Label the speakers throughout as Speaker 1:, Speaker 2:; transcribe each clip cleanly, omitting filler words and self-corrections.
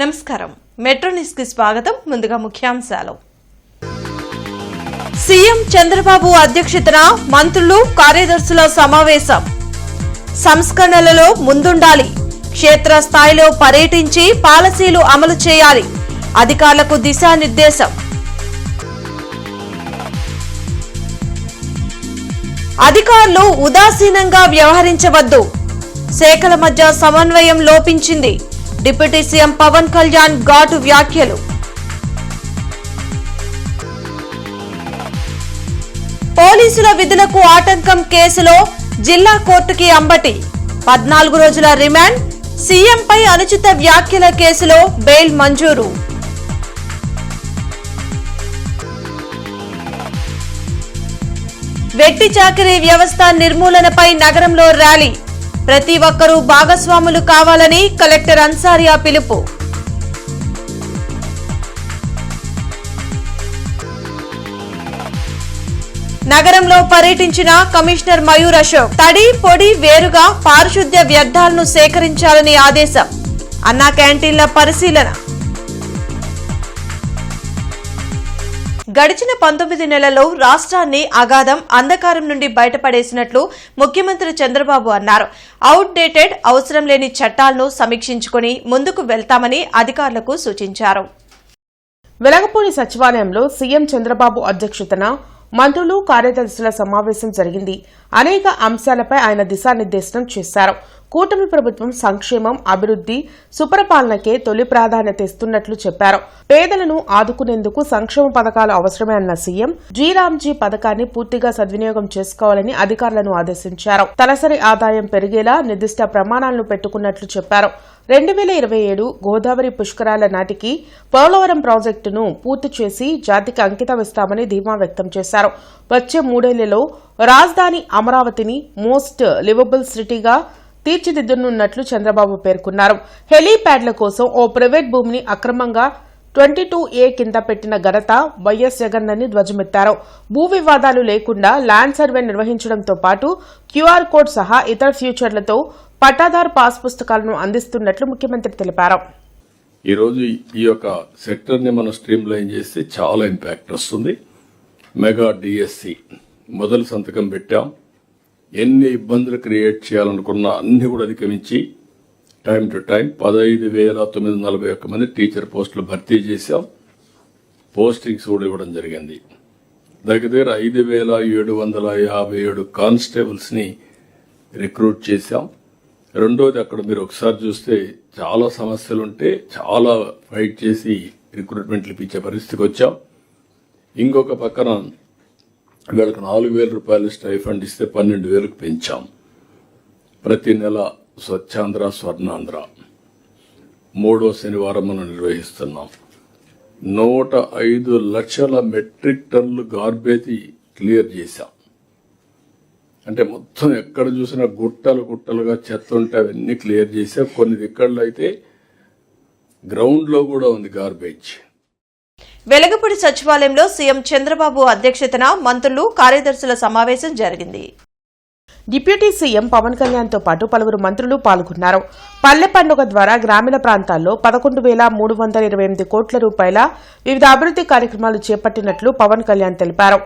Speaker 1: నమస్కారం metro news కి స్వాగతం ముందుగా ముఖ్యాంశాలు సీఎం చంద్రబాబు అధ్యక్షతన మంత్రులు కార్యదర్శుల సమావేశం సంస్కరణలలో ముందుండాలి క్షేత్ర స్థాయిలో పర్యటించి పాలసీలు అమలు చేయాలి అధికారులకు దిశానిర్దేశం అధికారులు ఉదాసీనంగా వ్యవహరించవద్దు శాఖల మధ్య సమన్వయం లోపించింది డిప్యూటీ సీఎం పవన్ కళ్యాణ్ ఘాటు వ్యాఖ్యలు పోలీసుల విధులకు ఆటంకం కేసులో జిల్లా కోర్టుకి అంబటి 14 రోజుల రిమాండ్ సీఎంపై అనుచిత వ్యాఖ్యల కేసులో బెయిల్ మంజూరు వెట్టి చాకిరీ వ్యవస్థ నిర్మూలనపై నగరంలో ర్యాలీ ప్రతి ఒక్కరూ భాగస్వాములు కావాలని కలెక్టర్ అన్సారియా పిలుపు నగరంలో పర్యటించిన కమిషనర్ మయూర్ అశోక్ తడి పొడి వేరుగా పారిశుద్ధ్య వ్యర్థాలను సేకరించాలని ఆదేశం అన్నా క్యాంటీన్ల పరిశీలన గడిచిన 19 నెలల్లో రాష్ట్రాన్ని అగాధం అంధకారం నుండి బయటపడేసినట్లు ముఖ్యమంత్రి చంద్రబాబు అన్నారు. అవుట్ డేటెడ్ అవసరం లేని చట్టాలను సమీక్షించుకుని ముందుకు వెళ్తామని అధికారులకు సూచించారు.
Speaker 2: వెలగపూడి సచివాలయంలో సీఎం చంద్రబాబు అధ్యక్షతన మంత్రులు కార్యదర్శుల సమావేశం జరిగింది. అనేక అంశాలపై ఆయన దిశానిర్దేశనం చేశారు. కూటమి ప్రభుత్వం సంక్షేమం, అభివృద్ది, సుపరిపాలనకే తొలి ప్రాధాన్యత ఇస్తున్నట్లు చెప్పారు. పేదలను ఆదుకునేందుకు సంక్షేమ పథకాలు అవసరమే అన్న సీఎం జీరామ్జీ పథకాన్ని పూర్తిగా సద్వినియోగం చేసుకోవాలని అధికారులను ఆదేశించారు. తలసరి ఆదాయం పెరిగేలా నిర్దిష్ట ప్రమాణాలను పెట్టుకున్నట్లు చెప్పారు. 2027 గోదావరి పుష్కరాల నాటికి పోలవరం ప్రాజెక్టును పూర్తి చేసి జాతికి అంకితమిస్తామని ధీమా వ్యక్తం చేశారు. వచ్చే 3 ఏళ్లలో రాజధాని అమరావతిని మోస్ట్ లివబుల్ సిటీగా తీర్చిదిద్దనున్నట్లు చంద్రబాబు పేర్కొన్నారు. హెలీప్యాడ్ల కోసం ఓ ప్రైవేట్ భూమిని అక్రమంగా 22A కింద పెట్టిన ఘనత వైఎస్ జగన్ ధ్వజమెత్తారు. భూ వివాదాలు లేకుండా ల్యాండ్ సర్వే నిర్వహించడంతో పాటు క్యూఆర్ కోడ్ సహా ఇతర ఫ్యూచర్లతో పట్టాదారు పాస్ పుస్తకాలను అందిస్తున్నట్లు ముఖ్యమంత్రి తెలిపారు.
Speaker 3: ఈ రోజు ఈ యొక్క సెక్టర్ ని మనం స్ట్రీమ్ లైన్ చేస్తే చాలా ఇంపాక్ట్ వస్తుంది. మెగా డిఎస్సి మొదలు సంతకం పెట్టాం. ఎన్ని ఇబ్బందులు క్రియేట్ చేయాలనుకున్నా అన్ని కూడా అధిగమించి టైం టు టైం 15,941 మంది టీచర్ పోస్టులు భర్తీ చేశాం. పోస్టింగ్స్ కూడా ఇవ్వడం జరిగింది. దగ్గర 5,757 కానిస్టేబుల్స్ ని రిక్రూట్ చేశాం. రెండోది, అక్కడ మీరు ఒకసారి చూస్తే చాలా సమస్యలుంటే చాలా ఫైట్ చేసి రిక్రూట్మెంట్లు ఇప్పించే పరిస్థితికి వచ్చాం. ఇంకొక పక్కన వీళ్ళకి 4,000 రూపాయలు స్టైఫండ్ ఇస్తే 12,000కు పెంచాం. ప్రతి నెల స్వచ్ఛాంధ్ర, స్వర్ణాంధ్ర 3వ శనివారం మనం నిర్వహిస్తున్నాం. 105 లక్షల మెట్రిక్ టన్నులు గార్బేజ్ క్లియర్ చేశాం. అంటే మొత్తం ఎక్కడ చూసినా గుట్టలు గుట్టలుగా చెత్త ఉంటే అవన్నీ క్లియర్ చేశాం. కొన్ని దిక్కల్లో అయితే గ్రౌండ్ లో కూడా ఉంది గార్బేజ్.
Speaker 1: వెలగపూడి సచివాలయంలో సీఎం చంద్రబాబు అధ్యక్షతన మంత్రులు కార్యదర్శుల సమావేశం జరిగింది.
Speaker 2: డిప్యూటీ సీఎం పవన్ కళ్యాణ్ తో పాటు పలువురు మంత్రులు పాల్గొన్నారు. పల్లె పండుగ ద్వారా గ్రామీణ ప్రాంతాల్లో 11,328 కోట్ల రూపాయల వివిధ అభివృద్ది కార్యక్రమాలు చేపట్టినట్లు పవన్ కళ్యాణ్ తెలిపారు.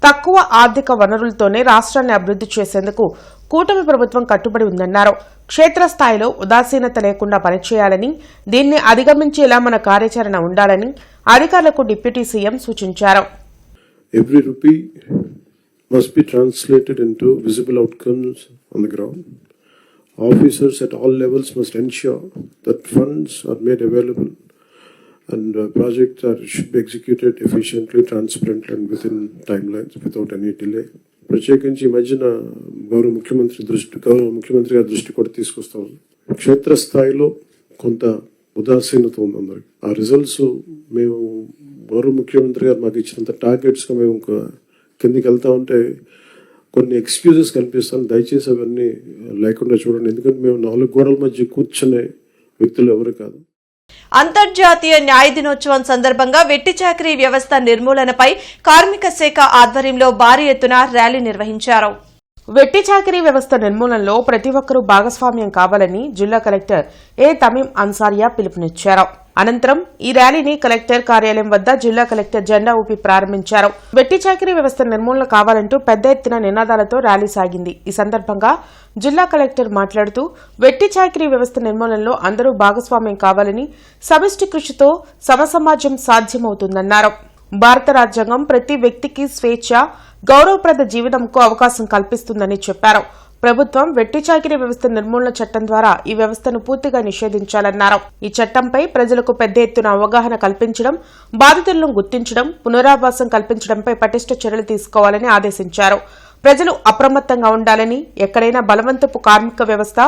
Speaker 2: తక్కువ ఆర్థిక వనరులతోనే రాష్ట్రాన్ని అభివృద్ది చేసేందుకు కూటమి ప్రభుత్వం కట్టుబడి ఉందన్నారు. క్షేత్రస్థాయిలో ఉదాసీనత లేకుండా పనిచేయాలని, దీన్ని అధిగమించేలా మన కార్యాచరణ ఉండాలని అధికారులకు డిప్యూటీ సీఎం సూచించారు.
Speaker 4: Every rupee must be translated into visible outcomes on the ground. Officers at all levels must ensure that funds are made available and projects should be executed efficiently, transparently and within timelines without any delay. ప్రత్యేకించి ఈ మధ్యన గౌరవ ముఖ్యమంత్రి గారి దృష్టి కూడా తీసుకొస్తాం. క్షేత్రస్థాయిలో కొంత ఉదాసీనత ఉంది అందరికి. ఆ రిజల్ట్స్ మేము గౌరవ ముఖ్యమంత్రి గారు మాకు ఇచ్చినంత టార్గెట్స్ గా మేము కిందికి వెళ్తా ఉంటే కొన్ని ఎక్స్క్యూజెస్ కనిపిస్తాను. దయచేసి అవన్నీ లేకుండా చూడండి. ఎందుకంటే మేము 4 గోడల మధ్య కూర్చునే వ్యక్తులు ఎవరు కాదు.
Speaker 1: అంతర్జాతీయ న్యాయ దినోత్సవం సందర్భంగా వెట్టి చాకిరీ వ్యవస్థ నిర్మూలనపై కార్మిక శాఖ ఆధ్వర్యంలో భారీ ఎత్తున ర్యాలీ నిర్వహించారు.
Speaker 2: వెట్టి చాకిరీ వ్యవస్థ నిర్మూలనలో ప్రతి ఒక్కరూ భాగస్వామ్యం కావాలని జిల్లా కలెక్టర్ ఏ తమీం అన్సారియా పిలుపునిచ్చారు. అనంతరం ఈ ర్యాలీని కలెక్టర్ కార్యాలయం వద్ద జిల్లా కలెక్టర్ జెండా ఊపి ప్రారంభించారు. వెట్టి చాకిరీ వ్యవస్థ నిర్మూలన కావాలంటూ పెద్ద ఎత్తున నినాదాలతో ర్యాలీ సాగింది. ఈ సందర్భంగా జిల్లా కలెక్టర్ మాట్లాడుతూ వెట్టి చాకిరీ వ్యవస్థ నిర్మూలనలో అందరూ భాగస్వామ్యం కావాలని, సమిష్టి కృషితో సమసమాజం సాధ్యమవుతుందన్నారు. భారత రాజ్యాంగం ప్రతి వ్యక్తికి స్వేచ్ఛ, గౌరవప్రద జీవితంకు అవకాశం కల్పిస్తుందని చెప్పారు. ప్రభుత్వం వెట్టి చాకిరీ వ్యవస్థ నిర్మూలన చట్టం ద్వారా ఈ వ్యవస్థను పూర్తిగా నిషేధించాలన్నారు. ఈ చట్టంపై ప్రజలకు పెద్ద ఎత్తున అవగాహన కల్పించడం, బాధితులను గుర్తించడం, పునరావాసం కల్పించడంపై పటిష్ట చర్యలు తీసుకోవాలని ఆదేశించారు. ప్రజలు అప్రమత్తంగా ఉండాలని, ఎక్కడైనా బలవంతపు కార్మిక వ్యవస్థ,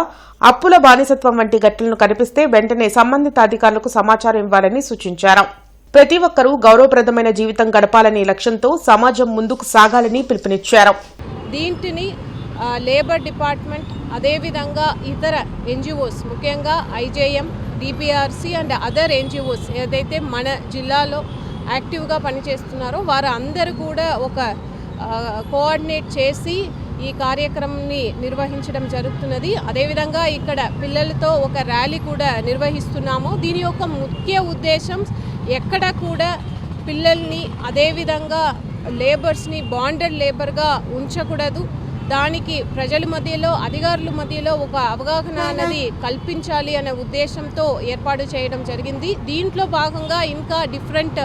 Speaker 2: అప్పుల బానిసత్వం వంటి ఘటనలు కనిపిస్తే వెంటనే సంబంధిత అధికారులకు సమాచారం ఇవ్వాలని సూచించారు. ప్రతి ఒక్కరూ గౌరవప్రదమైన జీవితం గడపాలనే లక్ష్యంతో సమాజం ముందుకు సాగాలని పిలుపునిచ్చారు.
Speaker 5: దీంటిని లేబర్ డిపార్ట్మెంట్, అదేవిధంగా ఇతర ఎన్జిఓస్, ముఖ్యంగా IJM, DPRC and other NGOs ఏదైతే మన జిల్లాలో యాక్టివ్గా పనిచేస్తున్నారో వారు అందరూ కూడా ఒక కోఆర్డినేట్ చేసి ఈ కార్యక్రమాన్ని నిర్వహించడం జరుగుతున్నది. అదేవిధంగా ఇక్కడ పిల్లలతో ఒక ర్యాలీ కూడా నిర్వహిస్తున్నాము. దీని యొక్క ముఖ్య ఉద్దేశం ఎక్కడ కూడా పిల్లల్ని అదేవిధంగా లేబర్స్ని బాండెడ్ లేబర్గా ఉంచకూడదు. దానికి ప్రజల మధ్యలో, అధికారుల మధ్యలో ఒక అవగాహన అనేది కల్పించాలి అనే ఉద్దేశంతో ఏర్పాటు చేయడం జరిగింది. దీంట్లో భాగంగా ఇంకా డిఫరెంట్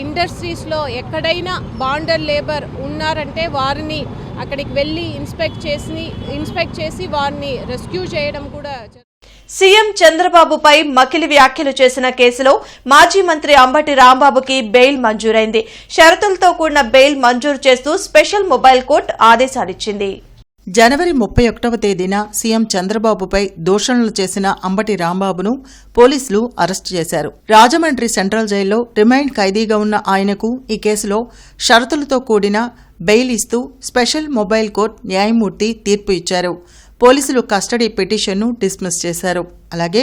Speaker 5: ఇండస్ట్రీస్లో ఎక్కడైనా బాండెడ్ లేబర్ ఉన్నారంటే వారిని అక్కడికి వెళ్ళి ఇన్స్పెక్ట్ చేసి వారిని రెస్క్యూ చేయడం కూడా.
Speaker 1: సీఎం చంద్రబాబుపై మకిలి వ్యాఖ్యలు చేసిన కేసులో మాజీ మంత్రి అంబటి రాంబాబుకి బెయిల్ మంజూరైంది. షరతులతో కూడిన బెయిల్ మంజూరు చేస్తూ స్పెషల్ మొబైల్ కోర్టు ఆదేశాలిచ్చింది.
Speaker 6: జనవరి 31వ తేదీన సీఎం చంద్రబాబుపై దూషణలు చేసిన అంబటి రాంబాబును పోలీసులు అరెస్టు చేశారు. రాజమండ్రి సెంట్రల్ జైల్లో రిమైండ్ ఖైదీగా ఉన్న ఆయనకు ఈ కేసులో షరతులతో కూడిన బెయిల్ ఇస్తూ స్పెషల్ మొబైల్ కోర్టు న్యాయమూర్తి తీర్పు ఇచ్చారు. పోలీసులు కస్టడీ పిటిషన్ను డిస్మిస్ చేశారు. అలాగే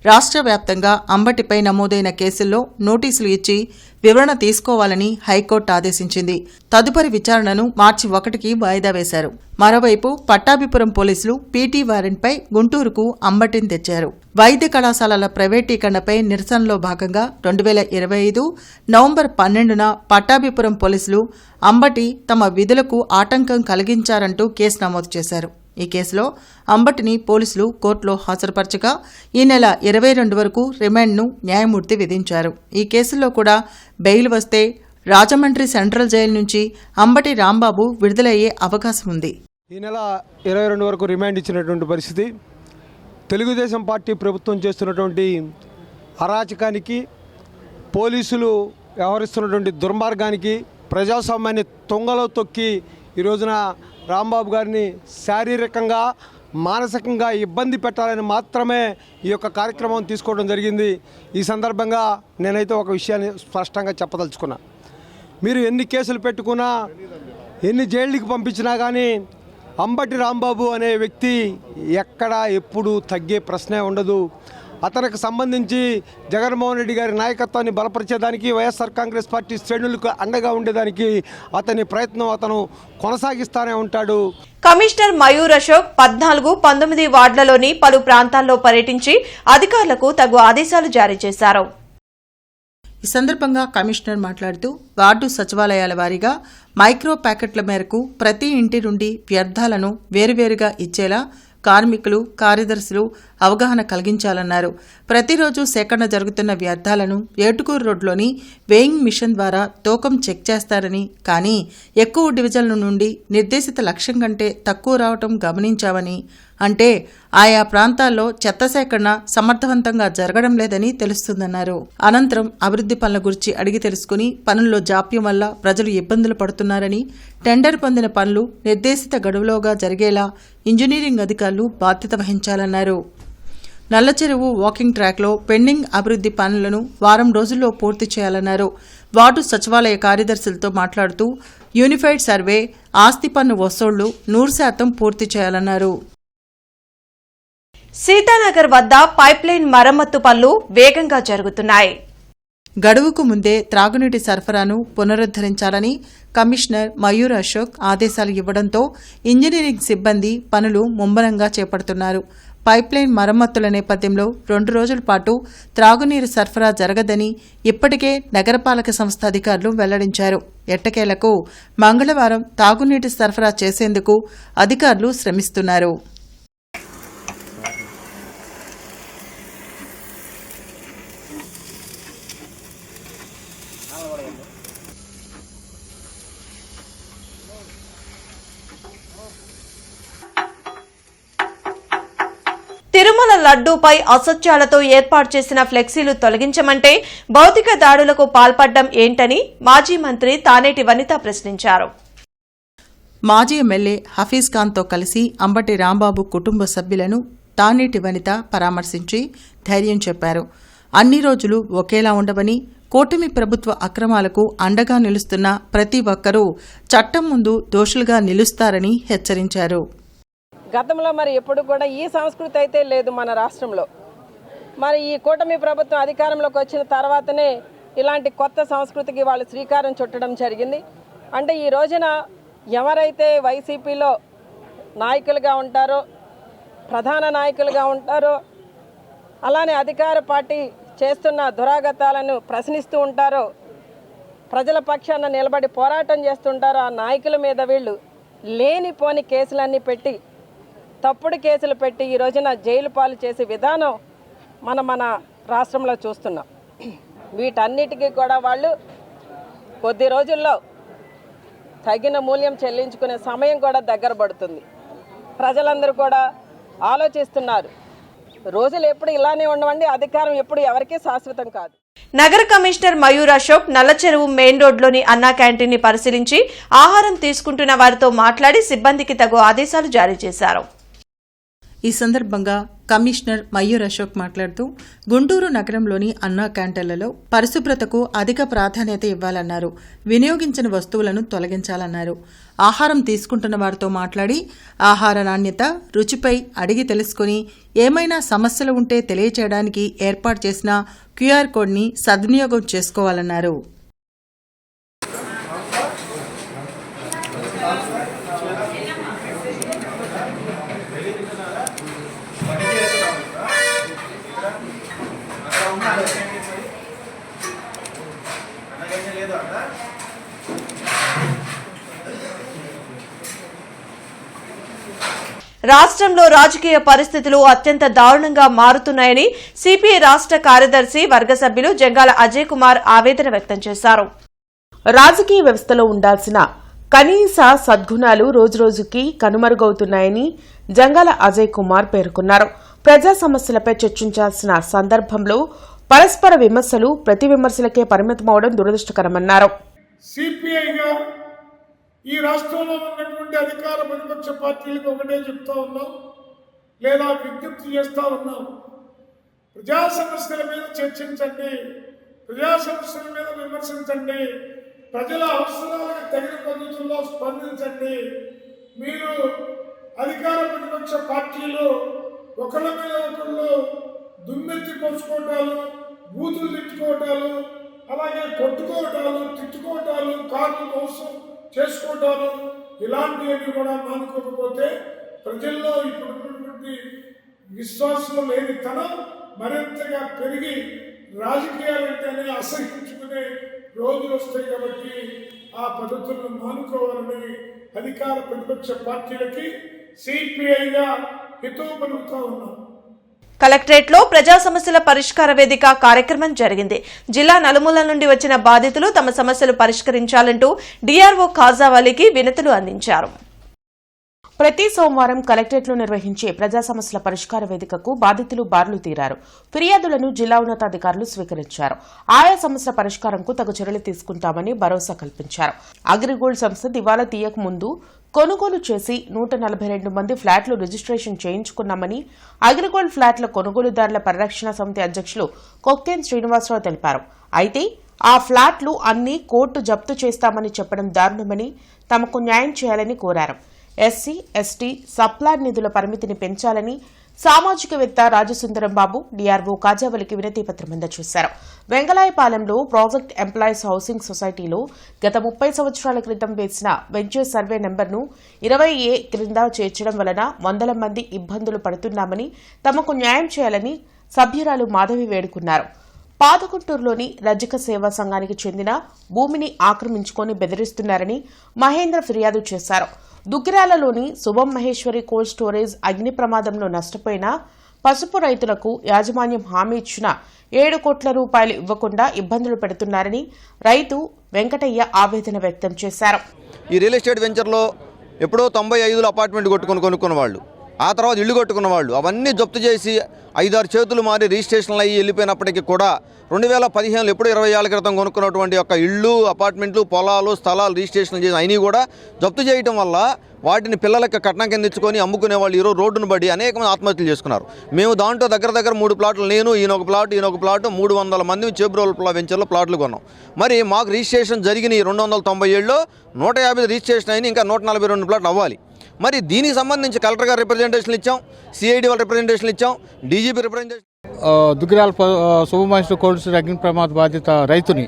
Speaker 6: రాష్ట్ర వ్యాప్తంగా అంబటిపై నమోదైన కేసుల్లో నోటీసులు ఇచ్చి వివరణ తీసుకోవాలని హైకోర్టు ఆదేశించింది. తదుపరి విచారణను మార్చి 1కి వాయిదా వేశారు. మరోవైపు పట్టాభిపురం పోలీసులు పీటీ వారెంట్పై గుంటూరుకు అంబటిని తెచ్చారు. వైద్య కళాశాలల ప్రైవేటీకరణపై నిరసనలో భాగంగా 2025 నవంబర్ 12న పట్టాభిపురం పోలీసులు అంబటి తమ విధులకు ఆటంకం కలిగించారంటూ కేసు నమోదు చేశారు. ఈ కేసులో అంబటిని పోలీసులు కోర్టులో హాజరుపరచగా ఈ నెల 22 వరకు రిమాండ్ను న్యాయమూర్తి విధించారు. ఈ కేసుల్లో కూడా బెయిల్ వస్తే రాజమండ్రి సెంట్రల్ జైలు నుంచి అంబటి రాంబాబు విడుదలయ్యే అవకాశం ఉంది.
Speaker 7: ఈ నెల 22 వరకు రిమాండ్ ఇచ్చినటువంటి పరిస్థితి తెలుగుదేశం పార్టీ ప్రభుత్వం చేస్తున్నటువంటి అరాచకానికి, పోలీసులు వ్యవహరిస్తున్నటువంటి దుర్మార్గానికి, ప్రజాస్వామ్యాన్ని తొంగలో తొక్కి ఈ రోజున రాంబాబు గారిని శారీరకంగా, మానసికంగా ఇబ్బంది పెట్టాలని మాత్రమే ఈ యొక్క కార్యక్రమం తీసుకోవడం జరిగింది. ఈ సందర్భంగా నేనైతే ఒక విషయాన్ని స్పష్టంగా చెప్పదలుచుకున్నా. మీరు ఎన్ని కేసులు పెట్టుకున్నా, ఎన్ని జైళ్ళకి పంపించినా కానీ అంబటి రాంబాబు అనే వ్యక్తి ఎక్కడా ఎప్పుడు తగ్గే ప్రశ్నే ఉండదు. అతనికి సంబంధించి జగన్మోహన్ రెడ్డి గారి నాయకత్వాన్ని బలపరిచేదానికి, వైఎస్ఆర్ కాంగ్రెస్ పార్టీ శ్రేణులకు అండగా ఉండేదానికి అతని ప్రయత్నం అతను కొనసాగిస్తానే ఉంటాడు.
Speaker 1: కమిషనర్ మయూర్ అశోక్ 14, 19 వార్డులలోని పలు ప్రాంతాల్లో పర్యటించి అధికారులకు తగు ఆదేశాలు జారీ చేశారు.
Speaker 6: ఈ సందర్భంగా కమిషనర్ మాట్లాడుతూ వార్డు సచివాలయాల వారీగా మైక్రో ప్యాకెట్ల మేరకు ప్రతి ఇంటి నుండి వ్యర్థాలను వేరువేరుగా ఇచ్చేలా కార్మికులు, కార్యదర్శులు అవగాహన కలిగించాలన్నారు. ప్రతిరోజు సేకరణ జరుగుతున్న వ్యర్థాలను ఏటుకూరు రోడ్లోని వేయింగ్ మిషన్ ద్వారా తూకం చెక్ చేస్తారని, కానీ ఎక్కువ డివిజన్ల నుండి నిర్దేశిత లక్ష్యం కంటే తక్కువ రావటం గమనించామని, అంటే ఆయా ప్రాంతాల్లో చెత్త సేకరణ సమర్థవంతంగా జరగడం లేదని తెలుస్తుందన్నారు. అనంతరం అభివృద్ధి పనుల గురించి అడిగి తెలుసుకుని పనుల్లో జాప్యం వల్ల ప్రజలు ఇబ్బందులు పడుతున్నారని, టెండర్ పొందిన పనులు నిర్దేశిత గడువులోగా జరిగేలా ఇంజనీరింగ్ అధికారులు బాధ్యత వహించాలన్నారు. నల్లచెరువు వాకింగ్ ట్రాక్లో పెండింగ్ అభివృద్ధి పనులను వారం రోజుల్లో పూర్తి చేయాలన్నారు. వార్డు సచివాలయ కార్యదర్శులతో మాట్లాడుతూ యూనిఫైడ్ సర్వే, ఆస్తి పన్ను వసూళ్లు 100% పూర్తి చేయాలన్నారు.
Speaker 1: సీతానగర్ వద్ద పైప్లైన్ మరమ్మతు పనులు వేగంగా జరుగుతున్నాయి.
Speaker 6: గడువుకు ముందే త్రాగునీటి సరఫరాను పునరుద్ధరించాలని కమిషనర్ మయూర్ అశోక్ ఆదేశాలు ఇవ్వడంతో ఇంజనీరింగ్ సిబ్బంది పనులు ముమ్మరంగా చేపడుతున్నారు. పైప్లైన్ మరమ్మతుల నేపథ్యంలో 2 రోజుల పాటు త్రాగునీరు సరఫరా జరగదని ఇప్పటికే నగరపాలక సంస్థ అధికారులు వెల్లడించారు. ఎట్టకేలకు మంగళవారం తాగునీటి సరఫరా చేసేందుకు అధికారులు శ్రమిస్తున్నారు.
Speaker 1: తిరుమల లడ్డూపై అసత్యాలతో ఏర్పాటు చేసిన ఫ్లెక్సీలు తొలగించమంటే భౌతిక దాడులకు పాల్పడ్డం ఏంటని మాజీ మంత్రి తానేటి వనిత ప్రశ్నించారు.
Speaker 6: మాజీ ఎమ్మెల్యే హఫీజ్ ఖాన్తో కలిసి అంబటి రాంబాబు కుటుంబ సభ్యులను తానేటి వనిత పరామర్శించి ధైర్యం చెప్పారు. అన్ని రోజులు ఒకేలా ఉండవని, కూటమి ప్రభుత్వ అక్రమాలకు అండగా నిలుస్తున్న ప్రతి ఒక్కరూ చట్టం ముందు దోషులుగా నిలుస్తారని హెచ్చరించారు.
Speaker 8: గతంలో మరి ఎప్పుడు కూడా ఈ సంస్కృతి అయితే లేదు మన రాష్ట్రంలో. మరి ఈ కూటమి ప్రభుత్వం అధికారంలోకి వచ్చిన తర్వాతనే ఇలాంటి కొత్త సంస్కృతికి వాళ్ళు శ్రీకారం చుట్టడం జరిగింది. అంటే ఈ రోజున ఎవరైతే వైసీపీలో నాయకులుగా ఉంటారో, ప్రధాన నాయకులుగా ఉంటారో, అలానే అధికార పార్టీ చేస్తున్న దురాగతాలను ప్రశ్నిస్తూ ఉంటారో, ప్రజల పక్షాన నిలబడి పోరాటం చేస్తుంటారో ఆ నాయకుల మీద వీళ్ళు లేనిపోని కేసులన్నీ పెట్టి, తప్పుడు కేసులు పెట్టి ఈ రోజున జైలు పాలు చేసే విధానం మన రాష్ట్రంలో చూస్తున్నాం. వీటన్నిటికీ కూడా వాళ్ళు కొద్ది రోజుల్లో తగిన మూల్యం చెల్లించుకునే సమయం కూడా దగ్గర పడుతుంది. ప్రజలందరూ కూడా ఆలోచిస్తున్నారు. రోజులు ఎప్పుడు ఇలానే ఉండవండి, అధికారం ఎప్పుడు ఎవరికీ శాశ్వతం కాదు.
Speaker 1: నగర కమిషనర్ మయూర్ అశోక్ నల్లచెరువు మెయిన్ రోడ్లోని అన్నా క్యాంటీన్ ని పరిశీలించి ఆహారం తీసుకుంటున్న వారితో మాట్లాడి సిబ్బందికి తగు ఆదేశాలు జారీ చేశారు.
Speaker 6: ఈ సందర్భంగా కమిషనర్ మయూర్ అశోక్ మాట్లాడుతూ గుంటూరు నగరంలోని అన్నా క్యాంటీన్లలో పరిశుభ్రతకు అధిక ప్రాధాన్యత ఇవ్వాలన్నారు. వినియోగించిన వస్తువులను తొలగించాలన్నారు. ఆహారం తీసుకుంటున్న వారితో మాట్లాడి ఆహార నాణ్యత, రుచిపై అడిగి తెలుసుకుని ఏమైనా సమస్యలు ఉంటే తెలియచేయడానికి ఏర్పాటు చేసిన క్యూఆర్ కోడ్ని సద్వినియోగం చేసుకోవాలన్నారు.
Speaker 1: రాష్ట్రంలో రాజకీయ పరిస్థితులు అత్యంత దారుణంగా మారుతున్నాయని సిపిఐ రాష్ట్ర కార్యదర్శి వర్గ సభ్యులు జంగాల అజయ్ కుమార్ ఆవేదన వ్యక్తం చేశారు.
Speaker 2: రాజకీయ వ్యవస్థలో ఉండాల్సిన కనీస సద్గుణాలు రోజురోజుకి కనుమరుగవుతున్నాయని జంగాల అజయ్ కుమార్ పేర్కొన్నారు. ప్రజా సమస్యలపై చర్చించాల్సిన సందర్భంలో పరస్పర విమర్శలు, ప్రతి విమర్శలకే పరిమితమవడం దురదృష్టకరమన్నారు.
Speaker 9: సిపిఐగా ఈ రాష్ట్రంలో ఉన్నటువంటి అధికార ప్రతిపక్ష పార్టీలకు ఒకటే చెప్తా ఉన్నాం, లేదా విజ్ఞప్తి చేస్తూ ఉన్నాం. ప్రజా సమస్యల మీద చర్చించండి, ప్రజా సమస్యల మీద విమర్శించండి, ప్రజల అవసరాలకు తగిన పద్ధతుల్లో స్పందించండి. మీరు అధికార ప్రతిపక్ష పార్టీలు ఒకళ్ళ మీద ఒకళ్ళు దుమ్మెత్తి పోసుకోవటాలు, బూతులు తిట్టుకోవటాలు, అలాగే కొట్టుకోవటాలు, తిట్టుకోవటాలు, కార్లు మోసం చేసుకోవటాలు, ఇలాంటివన్నీ కూడా మానుకోకపోతే ప్రజల్లో ఇప్పుడున్నటువంటి విశ్వాసం లేనితనం మరింతగా పెరిగి రాజకీయాలంటేనే అసహించుకునే రోజులు వస్తాయి. కాబట్టి ఆ పద్ధతులను మానుకోవాలని అధికార ప్రతిపక్ష పార్టీలకి సిపిఐగా హితవు పలుకుతా ఉన్నాం.
Speaker 1: కలెక్టరేట్లో ప్రజా సమస్యల పరిష్కార వేదిక కార్యక్రమం జరిగింది. జిల్లా నలుమూలల నుండి వచ్చిన బాధితులు తమ సమస్యలు పరిష్కరించాలంటూ డీఆర్ఓ ఖాజావాలీకి వినతులు అందించారు.
Speaker 2: ప్రతి సోమవారం కలెక్టరేట్లో నిర్వహించే ప్రజా సమస్యల పరిష్కార వేదికకు బాధితులు బార్లు తీరారు. ఫిర్యాదులను జిల్లా ఉన్నతాధికారులు స్వీకరించారు. ఆయా సమస్యల పరిష్కారంకు తగు చర్యలు తీసుకుంటామని భరోసా కల్పించారు. అగ్రిగోల్డ్ సంస్థ దివాలా తీయక ముందు కొనుగోలు చేసి 142 మంది ఫ్లాట్లు రిజిస్ట్రేషన్ చేయించుకున్నామని అగ్రిగోల్డ్ ఫ్లాట్ల కొనుగోలుదారుల పరిరక్షణ సమితి అధ్యక్షులు కొక్కేన్ శ్రీనివాసరావు తెలిపారు. అయితే ఆ ఫ్లాట్లు అన్ని కోర్టు జప్తు చేస్తామని చెప్పడం దారుణమని, తమకు న్యాయం చేయాలని కోరారు. ఎస్సీ, ఎస్టీ, సప్లాన్ నిధుల పరిమితిని పెంచాలని, సామాజికవేత్త రాజసుందరం బాబు డిఆర్ఓ కాజావలికి వినతి పత్రం అందజేశారు. వెంగళాయపాలెంలో ప్రాజెక్ట్ ఎంప్లాయీస్ హౌసింగ్ సొసైటీలో గత 30 సంవత్సరాల క్రితం వేసిన వెంచర్ సర్వే నెంబర్ను 20A క్రింద చేర్చడం వలన వందల మంది ఇబ్బందులు పడుతున్నామని, తమకు న్యాయం చేయాలని సభ్యురాలు మాధవి వేడుకున్నారు. పాతగుంటూరులోని రజక సేవా సంఘానికి చెందిన భూమిని ఆక్రమించుకొని బెదిరిస్తున్నారని మహేంద్ర ఫిర్యాదు చేశారు. దుగ్గిరాలలోని శుభం మహేశ్వరి కోల్డ్ స్టోరేజ్ అగ్ని ప్రమాదంలో నష్టపోయిన పసుపు రైతులకు యాజమాన్యం హామీ ఇచ్చిన 7 కోట్ల రూపాయలు ఇవ్వకుండా ఇబ్బందులు పెడుతున్నారని రైతు వెంకటయ్య ఆవేదన వ్యక్తం చేశారు.
Speaker 10: ఈ రియల్ ఎస్టేట్ వెంచర్లో ఎప్పుడో 95లో అపార్ట్మెంట్ కొనుక్కున్న వాళ్ళు, ఆ తర్వాత ఇల్లు కట్టుకున్న వాళ్ళు అవన్నీ జప్తు చేసి 5-6 చేతులు మారి రిజిస్ట్రేషన్లు అయ్యి వెళ్ళిపోయినప్పటికీ కూడా 2015లో ఎప్పుడు 20 ఏళ్ల క్రితం కొనుక్కున్నటువంటి యొక్క ఇళ్ళు, అపార్ట్మెంట్లు, పొలాలు, స్థలాలు రిజిస్ట్రేషన్ చేసి అయినా కూడా జప్తు చేయడం వల్ల వాటిని పిల్లలకి కట్నం కింద ఇచ్చుకొని అమ్ముకునే వాళ్ళు ఈరోజు రోడ్డును పడి అనేక మంది ఆత్మహత్యలు చేసుకున్నారు. మేము దాంట్లో దగ్గర 3 ప్లాట్లు, నేను ఈయన ఒక ప్లాటు 300 మంది చేబ్రోల్ వెంచర్లో ప్లాట్లు కొన్నాం. మరి మాకు రిజిస్ట్రేషన్ జరిగిన 297లో 150 రిజిస్ట్రేషన్ అయినా ఇంకా 142 ప్లాట్లు అవ్వాలి. మరి దీనికి సంబంధించి కలెక్టర్ గారు రిప్రజెంటేషన్లు ఇచ్చాం, సిఐడి వాళ్ళ రిప్రజెంటేషన్లు ఇచ్చాం, DGP representation.
Speaker 11: Duggirala Shubhamaheshwari cold storage అగ్ని ప్రమాద బాధిత రైతుని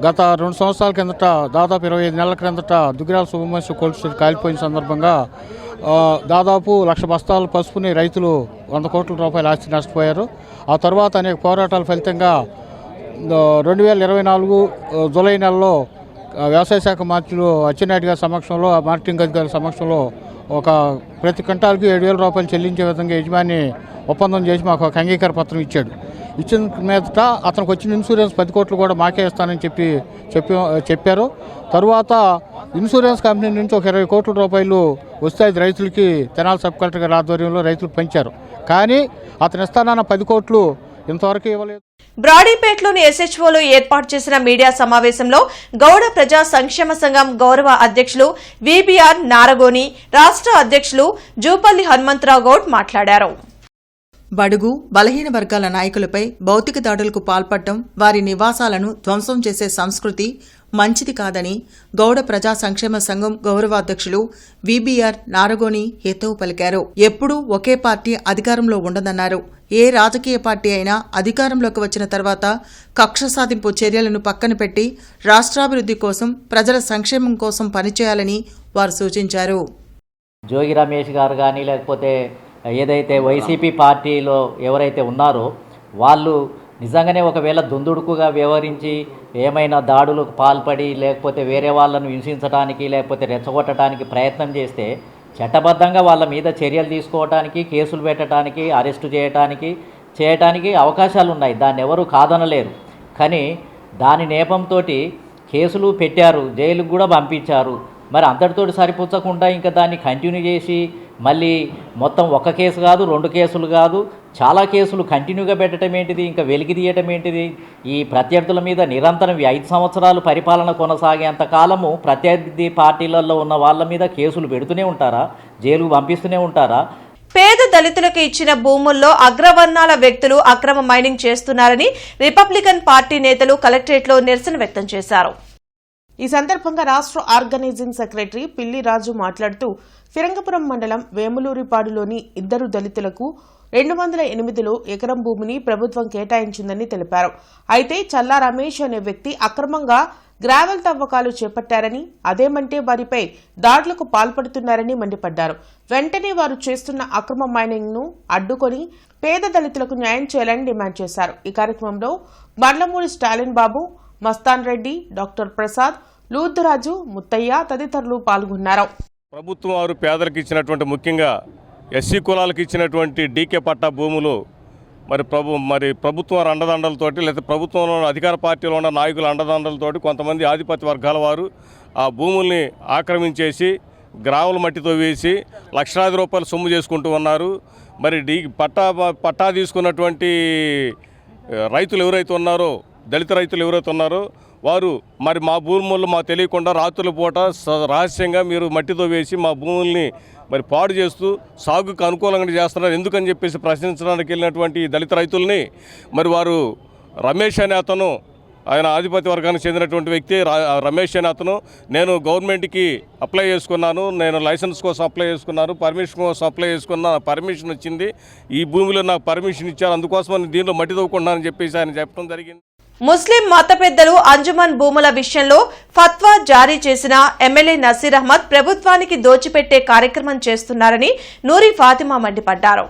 Speaker 11: గత 2 సంవత్సరాల కిందట, దాదాపు 25 నెలల క్రిందట దుగ్గిరాల శుభమహేశ్వరి కోల్డ్ స్టోరేజ్ కాలిపోయిన సందర్భంగా దాదాపు 1,00,000 బస్తాల పసుపుని రైతులు 100 కోట్ల రూపాయలు ఆస్తి నష్టపోయారు. ఆ తర్వాత అనేక పోరాటాల ఫలితంగా 2024 జూలై నెలలో వ్యవసాయ శాఖ మంత్రులు అచ్చెన్నాయుడు గారి సమక్షంలో, మార్కెటింగ్ అధికారుల సమక్షంలో ప్రతి క్వింటాల్కి 7,000 రూపాయలు చెల్లించే విధంగా యజమాని ఒప్పందం చేసి మాకు ఒక అంగీకార పత్రం ఇచ్చాడు. ఇచ్చిన మీదట అతనికి వచ్చిన ఇన్సూరెన్స్ 10 కోట్లు కూడా మాకే ఇస్తానని చెప్పారు. తరువాత ఇన్సూరెన్స్ కంపెనీ నుంచి ఒక 20 కోట్ల రూపాయలు వస్తే అది రైతులకి తెనాలి సబ్ కలెక్టర్ గారి ఆధ్వర్యంలో రైతులకు పంచారు. కానీ అతను ఇస్తానన్న 10 కోట్లు ఇంతవరకు ఇవ్వలేదు.
Speaker 1: బ్రాడీపేటలోని ఎస్హెచ్ఓలో ఏర్పాటు చేసిన మీడియా సమావేశంలో గౌడ ప్రజా సంక్షేమ సంఘం గౌరవ అధ్యక్షులు విబిఆర్ నారగోని, రాష్ట్ర అధ్యక్షులు జూపల్లి హనుమంతరావు గౌడ్ మాట్లాడారు.
Speaker 6: బడుగు బలహీన వర్గాల నాయకులపై భౌతిక దాడులకు పాల్పడటం, వారి నివాసాలను ధ్వంసం చేసే సంస్కృతి మంచిది కాదని గౌడ ప్రజా సంక్షేమ సంఘం గౌరవాధ్యక్షులు విబిఆర్ నారగోని హితవు పలికారు. ఎప్పుడూ ఒకే పార్టీ అధికారంలో ఉండదన్నారు. ఏ రాజకీయ పార్టీ అయినా అధికారంలోకి వచ్చిన తర్వాత కక్ష సాధింపు చర్యలను పక్కన పెట్టి రాష్ట్రాభివృద్ధి కోసం, ప్రజల సంక్షేమం కోసం పనిచేయాలని వారు సూచించారు.
Speaker 12: జోగి రమేష్ గారు కానీ, లేకపోతే ఏదైతే వైసీపీ పార్టీలో ఎవరైతే ఉన్నారో వాళ్ళు నిజంగానే ఒకవేళ దుందుడుకుగా వ్యవహరించి ఏమైనా దాడులకు పాల్పడి, లేకపోతే వేరే వాళ్ళను హింసించడానికి, లేకపోతే రెచ్చగొట్టడానికి ప్రయత్నం చేస్తే చట్టబద్ధంగా వాళ్ళ మీద చర్యలు తీసుకోవడానికి, కేసులు పెట్టడానికి, అరెస్టు చేయడానికి అవకాశాలు ఉన్నాయి. దాన్ని ఎవరు కాదనలేరు. కానీ దాని నేపంతో కేసులు పెట్టారు, జైలుకు కూడా పంపించారు. మరి అంతటితో సరిపుచ్చకుండా ఇంకా దాన్ని కంటిన్యూ చేసి మళ్ళీ మొత్తం ఒక కేసు కాదు, 2 కేసులు కాదు, చాలా కేసులు కంటిన్యూగా పెట్టడం ఏంటిది, ఇంకా వెలికి తీయటం ఏంటిది? ఈ ప్రత్యర్థుల మీద నిరంతరం 5 సంవత్సరాలు పరిపాలన కొనసాగేంత కాలము ప్రత్యర్థి పార్టీలలో ఉన్న వాళ్ళ మీద కేసులు పెడుతూనే ఉంటారా? జైలుకు పంపిస్తూనే ఉంటారా?
Speaker 1: పేద దళితులకు ఇచ్చిన భూముల్లో అగ్రవర్ణాల వ్యక్తులు అక్రమ మైనింగ్ చేస్తున్నారని రిపబ్లికన్ పార్టీ నేతలు కలెక్టరేట్లో నిరసన వ్యక్తం చేశారు.
Speaker 2: ఈ సందర్భంగా రాష్ట్ర ఆర్గనైజింగ్ సెక్రటరీ పిల్లి రాజు మాట్లాడుతూ, ఫిరంగపురం మండలం వేములూరిపాడులోని 2 దళితులకు 2008లో ఎకరం భూమిని ప్రభుత్వం కేటాయించిందని తెలిపారు. అయితే చల్లా రమేష్ అనే వ్యక్తి అక్రమంగా గ్రావెల్ తవ్వకాలు చేపట్టారని, అదేమంటే వారిపై దాడులకు పాల్పడుతున్నారని మండిపడ్డారు. వెంటనే వారు చేస్తున్న అక్రమ మైనింగ్ ను అడ్డుకొని పేద దళితులకు న్యాయం చేయాలని డిమాండ్ చేశారు. ఈ కార్యక్రమంలో బండ్లమూడి స్టాలిన్ బాబు, మస్తాన్ రెడ్డి, డాక్టర్ ప్రసాద్, లూద్దురాజు, ముత్తయ్య తదితరులు పాల్గొన్నారు.
Speaker 13: ప్రభుత్వం వారు పేదలకు ఇచ్చినటువంటి, ముఖ్యంగా ఎస్సీ కులాలకు ఇచ్చినటువంటి డీకే పట్టా భూములు మరి ప్రభుత్వం వారి అండదండలతోటి, లేదా ప్రభుత్వంలో అధికార పార్టీలో ఉన్న నాయకుల అండదండలతోటి కొంతమంది ఆధిపత్య వర్గాల వారు ఆ భూముల్ని ఆక్రమించేసి గ్రావుల మట్టితో వేసి లక్షలాది రూపాయలు సొమ్ము చేసుకుంటూ ఉన్నారు. మరి పట్టా తీసుకున్నటువంటి రైతులు ఎవరైతే ఉన్నారో, దళిత రైతులు ఎవరైతే ఉన్నారో వారు మరి మా భూములను మాకు తెలియకుండా రాత్రుల పూట రహస్యంగా మీరు మట్టితో వేసి మా భూముల్ని మరి పాడు చేస్తూ సాగుకు అనుకూలంగా చేస్తున్నారు ఎందుకని చెప్పేసి ప్రశ్నించడానికి వెళ్ళినటువంటి దళిత రైతుల్ని మరి వారు రమేష్ అనే అతను ఆయన ఆధిపత్య వర్గానికి చెందినటువంటి వ్యక్తి రమేష్ అని అతను. నేను గవర్నమెంట్కి అప్లై చేసుకున్నాను, నేను లైసెన్స్ కోసం అప్లై చేసుకున్నాను, పర్మిషన్ కోసం అప్లై చేసుకున్నా, పర్మిషన్ వచ్చింది, ఈ భూమిలో నాకు పర్మిషన్ ఇచ్చారు, అందుకోసం దీనిలో మట్టి తవ్వుకుంటున్నానని చెప్పేసి ఆయన చెప్పడం జరిగింది.
Speaker 1: ముస్లిం మత పెద్దలు అంజుమన్ భూముల విషయంలో ఫత్వా జారీ చేసిన ఎమ్మెల్యే నసీర్ అహ్మద్ ప్రభుత్వానికి దోచిపెట్టే కార్యక్రమం చేస్తున్నారని నూరి ఫాతిమా మండిపడ్డారు.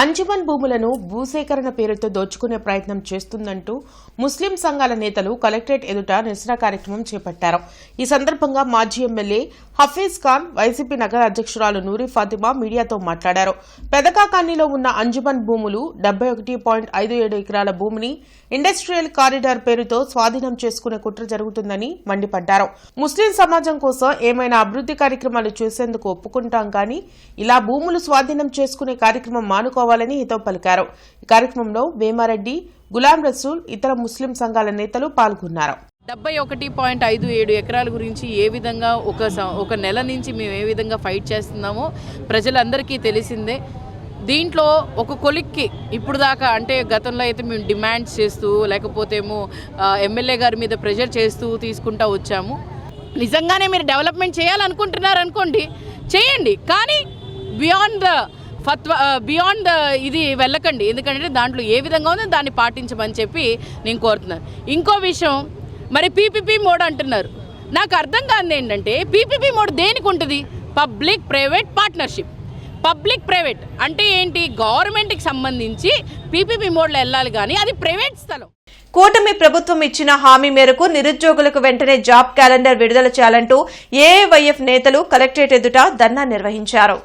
Speaker 2: అంజుమన్ భూములను భూసేకరణ పేరుతో దోచుకునే ప్రయత్నం చేస్తుందంటూ ముస్లిం సంఘాల నేతలు కలెక్టరేట్ ఎదుట నిరసన కార్యక్రమం చేపట్టారు. ఈ సందర్భంగా మాజీ ఎమ్మెల్యే హఫీజ్ ఖాన్, వైసీపీ నగర అధ్యక్షురాలు నూరి ఫాతిమా మీడియాతో మాట్లాడారు. పెదకాకానీలో ఉన్న అంజుమన్ భూములు 71.57 ఎకరాల భూమిని ఇండస్ట్రియల్ కారిడార్ పేరుతో స్వాధీనం చేసుకునే కుట్ర జరుగుతుందని మండిపడ్డారు. ముస్లిం సమాజం కోసం ఏమైనా అభివృద్ధి కార్యక్రమాలు చేసేందుకు ఒప్పుకుంటాం కానీ ఇలా భూములు స్వాధీనం చేసుకునే కార్యక్రమం మానుకోవాలని హితవు పలికారు. ఈ కార్యక్రమంలో వేమారెడ్డి, గులాం రసూల్, ఇతర ముస్లిం సంఘాల నేతలు పాల్గొన్నారు.
Speaker 14: 71.57 ఎకరాల గురించి ఏ విధంగా ఒక నెల నుంచి మేము ఏ విధంగా ఫైట్ చేస్తున్నామో ప్రజలందరికీ తెలిసిందే. దీంట్లో ఒక కొలిక్కి ఇప్పుడు దాకా అంటే గతంలో అయితే మేము డిమాండ్స్ చేస్తూ లేకపోతే ఎమ్మెల్యే గారి మీద ప్రెషర్ చేస్తూ తీసుకుంటూ వచ్చాము. నిజంగానే మీరు డెవలప్మెంట్ చేయాలనుకుంటున్నారు అనుకోండి, చేయండి, కానీ బియాండ్ ఇది వెళ్ళకండి. ఎందుకంటే దాంట్లో ఏ విధంగా ఉందో దాన్ని పాటించమని చెప్పి నేను కోరుతున్నాను. ఇంకో విషయం, మరి పీపీపీ మోడ్ అంటున్నారు. నాకు అర్థం కాదు ఏంటంటే పీపీపీ మోడ్ దేనికి ఉంటుంది? Public private partnership. Public private అంటే ఏంటి? గవర్నమెంట్కి సంబంధించి పీపీపీ మోడ్లో వెళ్ళాలి, కానీ అది ప్రైవేట్ స్థలం.
Speaker 1: కూటమి ప్రభుత్వం ఇచ్చిన హామీ మేరకు నిరుద్యోగులకు వెంటనే జాబ్ క్యాలెండర్ విడుదల చేయాలంటూ ఏఐవైఎఫ్ నేతలు కలెక్టరేట్ ఎదుట ధర్నా నిర్వహించారు.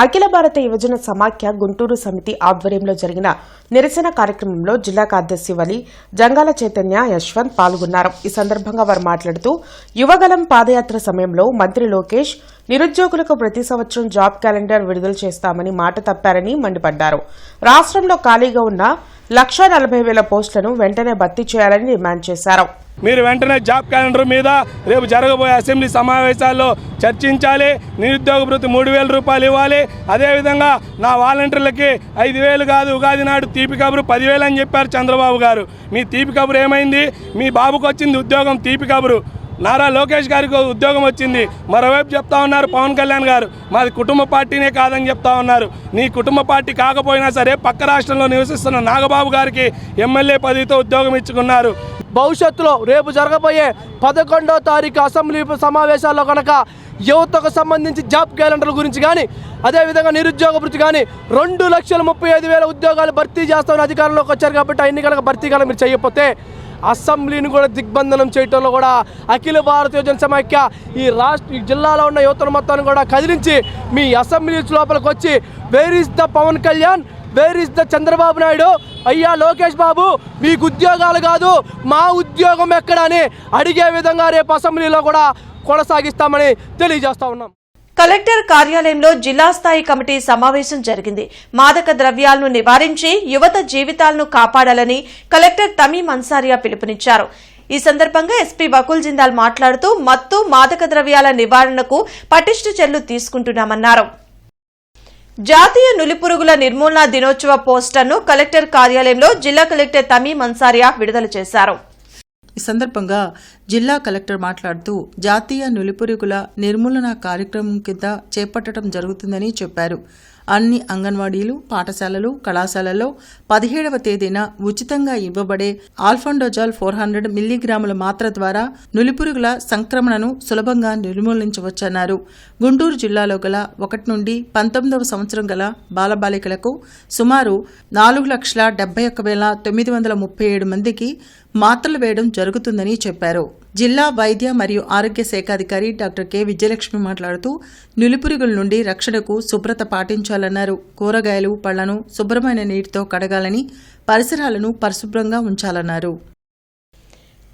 Speaker 2: అఖిల భారత యువజన సమాఖ్య గుంటూరు సమితి ఆధ్వర్యంలో జరిగిన నిరసన కార్యక్రమంలో జిల్లా కార్యదర్శి వలి, జంగాల చైతన్య, యశ్వంత్ పాల్గొన్నారు. ఈ సందర్భంగా వారు మాట్లాడుతూ యువగలం పాదయాత్ర సమయంలో మంత్రి లోకేష్ నిరుద్యోగులకు ప్రతి సంవత్సరం జాబ్ క్యాలెండర్ విడుదల చేస్తామని మాట తప్పారని మండిపడ్డారు. రాష్ట్రంలో ఖాళీగా ఉన్న 1,40,000 పోస్టులను వెంటనే భర్తీ చేయాలని డిమాండ్ చేశారు.
Speaker 15: మీరు వెంటనే జాబ్ క్యాలెండర్ మీద రేపు జరగబోయే అసెంబ్లీ సమావేశాల్లో చర్చించాలి. నిరుద్యోగ భృతి 3,000 రూపాయలు ఇవ్వాలి. అదేవిధంగా నా వాలంటీర్లకి 5,000 కాదు, ఉగాది నాడు తీపి కబురు 10,000 అని చెప్పారు చంద్రబాబు గారు. మీ తీపి కబురు ఏమైంది? మీ బాబుకు వచ్చింది ఉద్యోగం తీపి కబురు. నారా లోకేష్ గారికి ఉద్యోగం వచ్చింది. మరోవైపు చెప్తా ఉన్నారు పవన్ కళ్యాణ్ గారు, మాది కుటుంబ పార్టీనే కాదని చెప్తా ఉన్నారు. నీ కుటుంబ పార్టీ కాకపోయినా సరే పక్క రాష్ట్రంలో నివసిస్తున్న నాగబాబు గారికి ఎమ్మెల్యే పదవితో ఉద్యోగం ఇచ్చుకున్నారు.
Speaker 16: భవిష్యత్తులో రేపు జరగబోయే 11వ తారీఖు అసెంబ్లీ సమావేశాల్లో కనుక యువతకు సంబంధించి జాబ్ క్యాలెండర్ గురించి కానీ అదేవిధంగా నిరుద్యోగ భృతి కానీ 2,35,000 ఉద్యోగాలు భర్తీ చేస్తామని అధికారంలోకి వచ్చారు. కాబట్టి అన్ని కనుక భర్తీ కనుక మీరు చేయకపోతే అసెంబ్లీని కూడా దిగ్బంధనం చేయడంలో కూడా అఖిల భారత యువజన సమాఖ్య ఈ జిల్లాలో ఉన్న యువతను మొత్తాన్ని కూడా కదిలించి మీ అసెంబ్లీ లోపలికి వచ్చి where is the Pawan Kalyan, where is the Chandrababu Naidu, అయ్యా లోకేష్ బాబు మీకు ఉద్యోగాలు కాదు మా ఉద్యోగం ఎక్కడ అని అడిగే విధంగా రేపు అసెంబ్లీలో కూడా కొనసాగిస్తామని తెలియజేస్తా ఉన్నాం.
Speaker 1: కలెక్టర్ కార్యాలయంలో జిల్లా స్థాయి కమిటీ సమావేశం జరిగింది. మాదక ద్రవ్యాలను నివారించి యువత జీవితాలను కాపాడాలని కలెక్టర్ తమీం అన్సారియా పిలుపునిచ్చారు. ఈ సందర్భంగా ఎస్పీ వకుల్ జిందాల్ మాట్లాడుతూ మత్తు, మాదక ద్రవ్యాల నివారణకు పటిష్ట చర్యలు తీసుకుంటున్నామన్నారు. జాతీయ నులిపురుగుల నిర్మూలన దినోత్సవ పోస్టర్ను కలెక్టర్ కార్యాలయంలో జిల్లా కలెక్టర్ తమీం అన్సారియా విడుదల చేశారు.
Speaker 6: ఈ సందర్భంగా జిల్లా కలెక్టర్ మాట్లాడుతూ జాతీయ నులిపురుగుల నిర్మూలన కార్యక్రమం కింద చేపట్టడం జరుగుతుందని చెప్పారు. అన్ని అంగన్వాడీలు, పాఠశాలలు, కళాశాలల్లో 17వ తేదీన ఉచితంగా ఇవ్వబడే ఆల్ఫాండోజాల్ 400 మిల్లీగ్రాముల మాత్ర ద్వారా నులిపురుగుల సంక్రమణను సులభంగా నిర్మూలించవచ్చన్నారు. గుంటూరు జిల్లాలో గల 1 నుండి 19వ సంవత్సరం గల బాలబాలికలకు సుమారు 4,71,937 మందికి మాత్రలు వేయడం జరుగుతుందని చెప్పారు. జిల్లా వైద్య మరియు ఆరోగ్య శాఖాధికారి డాక్టర్ కె విజయలక్ష్మి మాట్లాడుతూ నులిపురుగుల నుండి రక్షణకు శుభ్రత పాటించాలన్నారు. కూరగాయలు, పళ్లను శుభ్రమైన నీటితో కడగాలని, పరిసరాలను పరిశుభ్రంగా ఉంచాలన్నారు.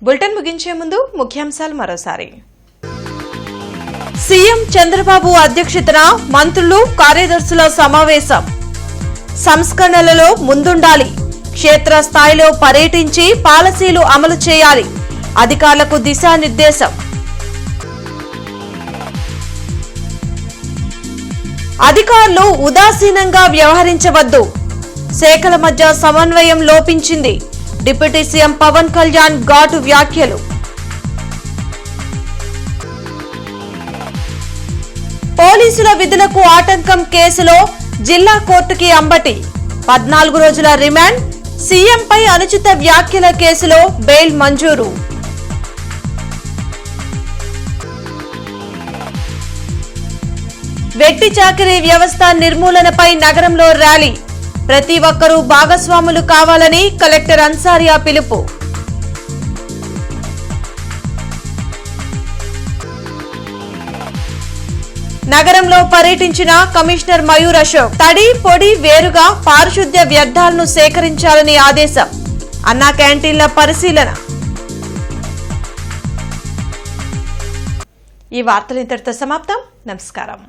Speaker 1: బులెటిన్ ముగించే ముందు ముఖ్యాంశాలు మరోసారి. సీఎం చంద్రబాబు అధ్యక్షతన మంత్రులు, కార్యదర్శుల సమావేశం. సంస్కరణలలో ముందుండాలి, క్షేత్రస్థాయిలో పర్యటించి పాలసీలు అమలు చేయాలి, అధికారులకు దిశానిర్దేశం. అధికారులు ఉదాసీనంగా వ్యవహరించవద్దు, శాఖల మధ్య సమన్వయం లోపించింది, డిప్యూటీ సీఎం పవన్ కళ్యాణ్ ఘాటు వ్యాఖ్యలు. పోలీసుల విధులకు ఆటంకం కేసులో జిల్లా కోర్టుకి అంబటి 14 రోజుల రిమాండ్. సీఎంపై అనుచిత వ్యాఖ్యల కేసులో బెయిల్ మంజూరు. వెట్టి చాకిరీ వ్యవస్థ నిర్మూలనపై నగరంలో ర్యాలీ. ప్రతి ఒక్కరూ భాగస్వాములు కావాలని కలెక్టర్ అన్సారియా పిలుపు. నగరంలో పర్యటించిన కమిషనర్ మయూర్ అశోక్. తడి పొడి వేరుగా పారిశుద్ధ్య వ్యర్థాలను సేకరించాలని ఆదేశం. అన్నా క్యాంటీన్ల పరిశీలన. ఈ వార్తలు ఇంతటితో సమాప్తం. నమస్కారం.